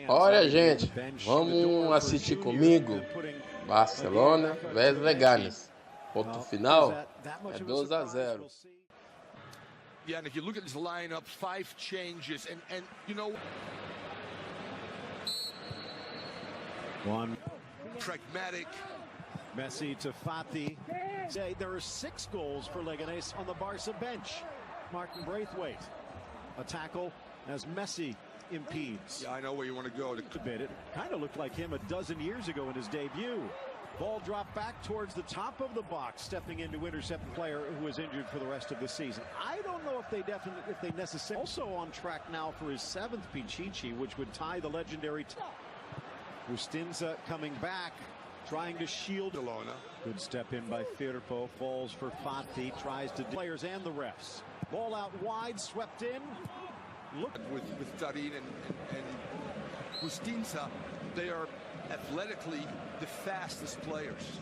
Olha, gente, vamos assistir comigo Barcelona vs Leganes. Ponto final é 2-0. Yeah, and if you look at this lineup, 5 changes, and you know, one pragmatic. Messi to Fati. There are 6 goals for Leganes on the Barca bench. Martin Braithwaite, a tackle as Messi impedes. Yeah, I know where you want to go. It kind of looked like him a dozen years ago in his debut. Ball dropped back towards the top of the box, stepping in to intercept a player who was injured for the rest of the season. I don't know if they necessarily. Also on track now for his 7th Pichichi, which would tie the legendary. Bustinza coming back, trying to shield Barcelona. Good step in by Firpo, falls for Fati, tries to players and the refs. Ball out wide, swept in. Look with Darin and Bustinza, they are athletically the fastest players.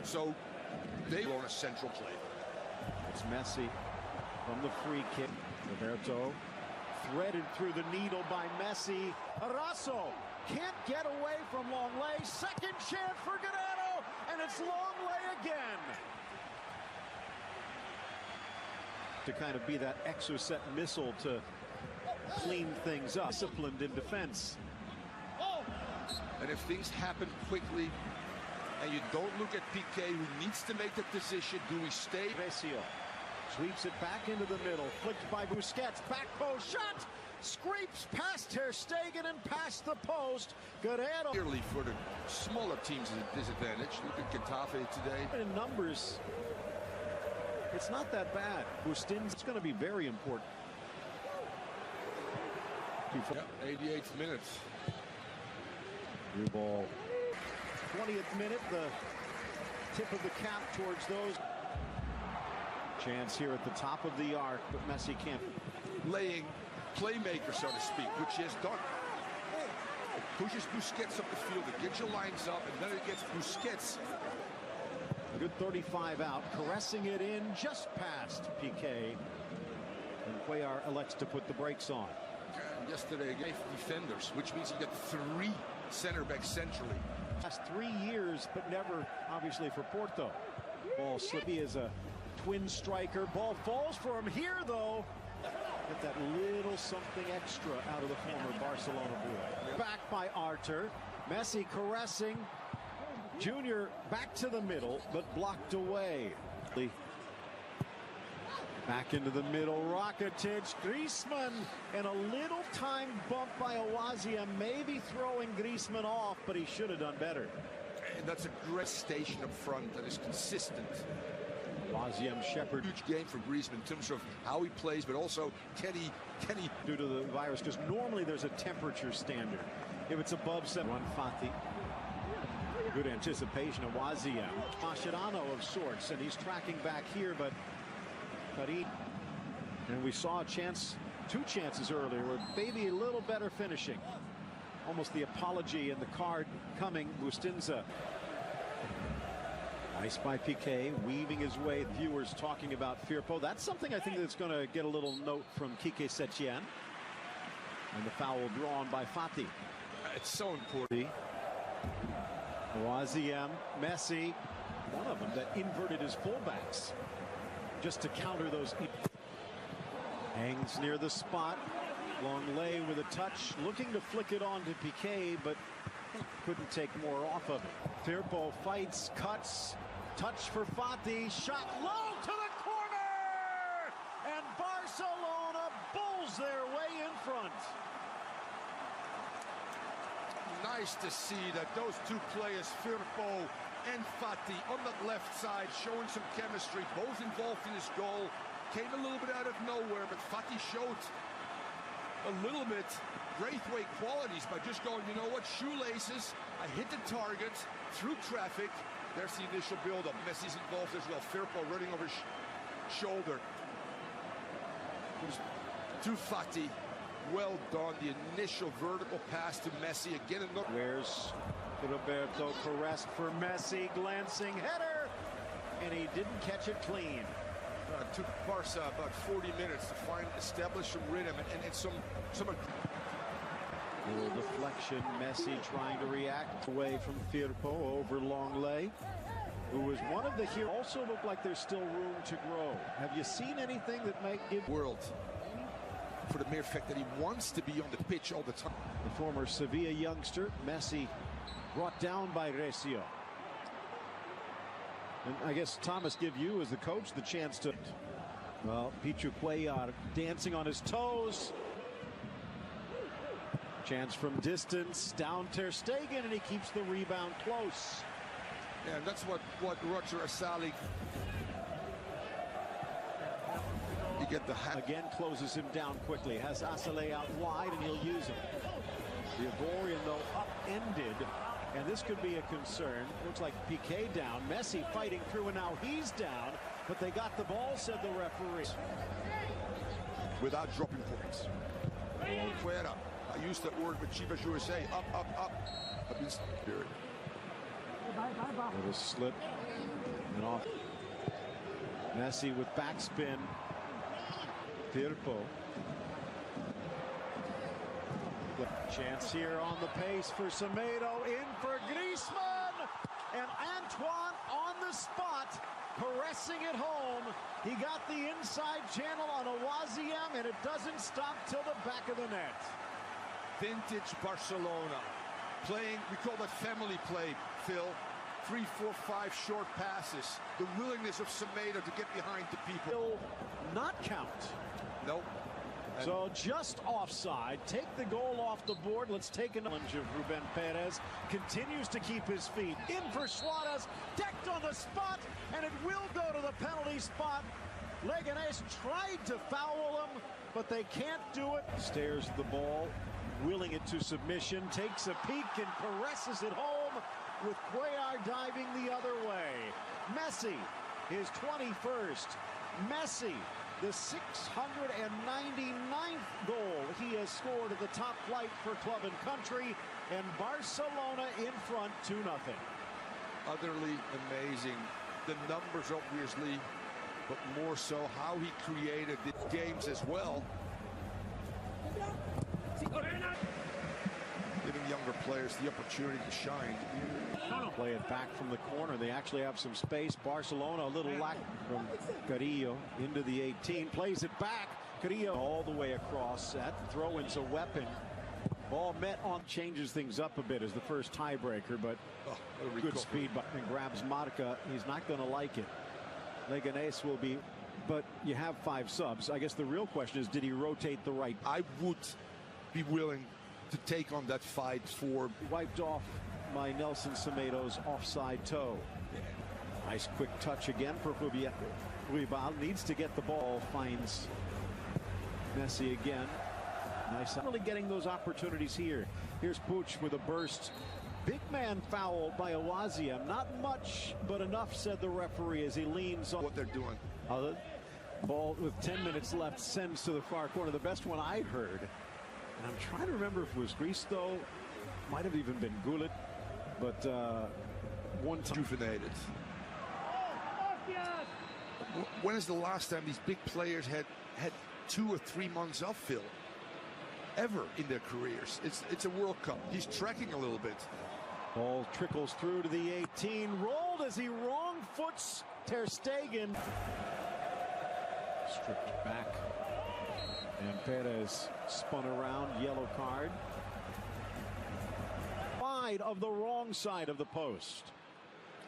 So they are on a central play. It's Messi from the free kick. Roberto threaded through the needle by Messi. Arasso can't get away from Longley. Second chance for Guerrero, and it's Longley again. To kind of be that exocet missile to clean things up. Disciplined in defense. And if things happen quickly and you don't look at Piqué, who needs to make the decision, do we stay? Recio sweeps it back into the middle, flicked by Busquets, back post shot, scrapes past Ter Stegen and past the post. Guerrero. Clearly for the smaller teams is a disadvantage. Look at Getafe today. In numbers, it's not that bad. Bustin's going to be very important. Yep, 88th minute. New ball. 20th minute, the tip of the cap towards those. Chance here at the top of the arc, but Messi can't. Laying playmaker, so to speak, which he has done. It pushes Busquets up the field, it gets your lines up, and then it gets Busquets. A good 35 out, caressing it in just past Piqué. And Cuellar elects to put the brakes on. Yesterday, against defenders, which means you get 3 center backs centrally. Last 3 years, but never, obviously, for Porto. Ball slippy as a twin striker. Ball falls for him here, though. Get that little something extra out of the former Barcelona boy. Back by Artur. Messi caressing. Junior back to the middle, but blocked away. Back into the middle, Rakitic, Griezmann, and a little time bump by Awazia, maybe throwing Griezmann off, but he should have done better. And that's a great station up front that is consistent. Awazia Shepherd. Huge game for Griezmann in terms of how he plays, but also can he due to the virus, because normally there's a temperature standard. If it's above 7, run Fati. Good anticipation of Awazia. Mascherano of sorts, and he's tracking back here, but and we saw a chance, 2 chances earlier, with maybe a little better finishing. Almost the apology and the card coming. Bustinza. Nice by Piqué, weaving his way. Viewers talking about Firpo. That's something I think that's going to get a little note from Quique Setien. And the foul drawn by Fati. It's so important. Awaziem, Messi, one of them that inverted his fullbacks just to counter those. Hangs near the spot. Longley with a touch, looking to flick it on to Piqué, but couldn't take more off of it. Firpo fights, cuts, touch for Fati, shot low to the corner! And Barcelona bulls their way in front. Nice to see that those 2 players, Firpo and Fati, on the left side, showing some chemistry, both involved in his goal. Came a little bit out of nowhere, but Fati showed a little bit Braithwaite qualities by just going, you know what, shoelaces, I hit the target, through traffic. There's the initial build-up. Messi's involved as well. Firpo running over his shoulder. To Fati. Well done. The initial vertical pass to Messi. Again, where's Roberto, caressed for Messi, glancing header, and he didn't catch it clean. It took Barca about 40 minutes to establish some rhythm and some. deflection. Messi trying to react away from Firpo over Longley, who was one of the heroes. Also look like there's still room to grow. Have you seen anything that might give world for the mere fact that he wants to be on the pitch all the time? The former Sevilla youngster, Messi, brought down by Recio. And I guess, Thomas, give you as the coach the chance to... Well, Pichu Cuellar dancing on his toes. Chance from distance, down Ter Stegen, and he keeps the rebound close. Yeah, and that's what Roger Asali... You get the hack. Again, closes him down quickly. Has Asale out wide, and he'll use him. The Ivorian, though, upended. And this could be a concern. Looks like Piqué down. Messi fighting through, and now he's down. But they got the ball, said the referee. Without dropping points. Fuera. I used that word with Chivas USA. Up, up, up. I've been spirit. Little slip. And off. Messi with backspin. Firpo. Chance here on the pace for Semedo, in for Griezmann, and Antoine on the spot, caressing it home. He got the inside channel on Awaziem, and it doesn't stop till the back of the net. Vintage Barcelona. Playing, we call that family play, Phil. 3, 4, 5 short passes. The willingness of Semedo to get behind the people. Will not count. Nope. So just offside. Take the goal off the board. Let's take a challenge of Ruben Perez. Continues to keep his feet. In for Suarez. Decked on the spot. And it will go to the penalty spot. Leganes tried to foul him, but they can't do it. Stares the ball, willing it to submission. Takes a peek and caresses it home, with Cuellar diving the other way. Messi, his 21st. Messi, the 699th goal he has scored at the top flight for club and country, and Barcelona in front 2-0. Utterly amazing. The numbers, obviously, but more so how he created the games as well. Giving younger players the opportunity to shine. Play it back from the corner. They actually have some space. Barcelona a little lack from Carrillo into the 18. Plays it back. Carrillo all the way across. That throw-in's a weapon. Ball met on, changes things up a bit as the first tiebreaker, but good speed and grabs Marca. He's not going to like it. Leganes will be, but you have 5 subs. I guess the real question is, did he rotate the right? I would be willing to take on that fight for... Wiped off by Nelson Semedo's offside toe. Nice quick touch again for Ruibal. Needs to get the ball. Finds Messi again. Nice. Not really getting those opportunities here. Here's Puig with a burst. Big man fouled by Awaziem. Not much, but enough, said the referee as he leans on. What they're doing. Ball with 10 minutes left sends to the far corner. The best one I heard. And I'm trying to remember if it was Cristo. Might have even been Gullit. But one time. Rejuvenated. When is the last time these big players had 2 or 3 months off, Phil? Ever in their careers. It's a World Cup. He's tracking a little bit. Ball trickles through to the 18. Rolled as he wrong foots Ter Stegen. Stripped back. And Perez spun around. Yellow card. Wide of the wrong side of the post.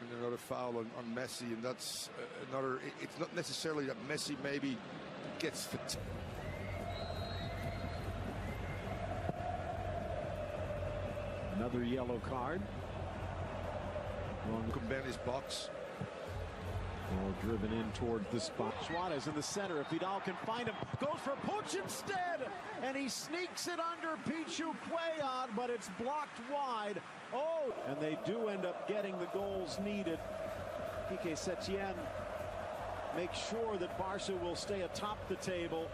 And another foul on Messi, and that's another. It's not necessarily that Messi maybe gets fatigued. Another yellow card. Kumbene's box. Ball driven in toward the spot. Suarez in the center. If Vidal can find him, goes for Puig instead, and he sneaks it under Pichu Cuellar, but it's blocked wide. Oh, and they do end up getting the goals needed. Quique Setien makes sure that Barca will stay atop the table.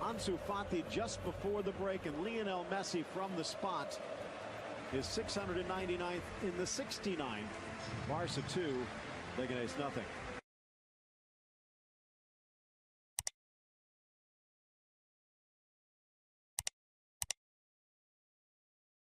Ansu Fati just before the break, and Lionel Messi from the spot. His 699th in the 69th. Barca 2, Leganes nothing.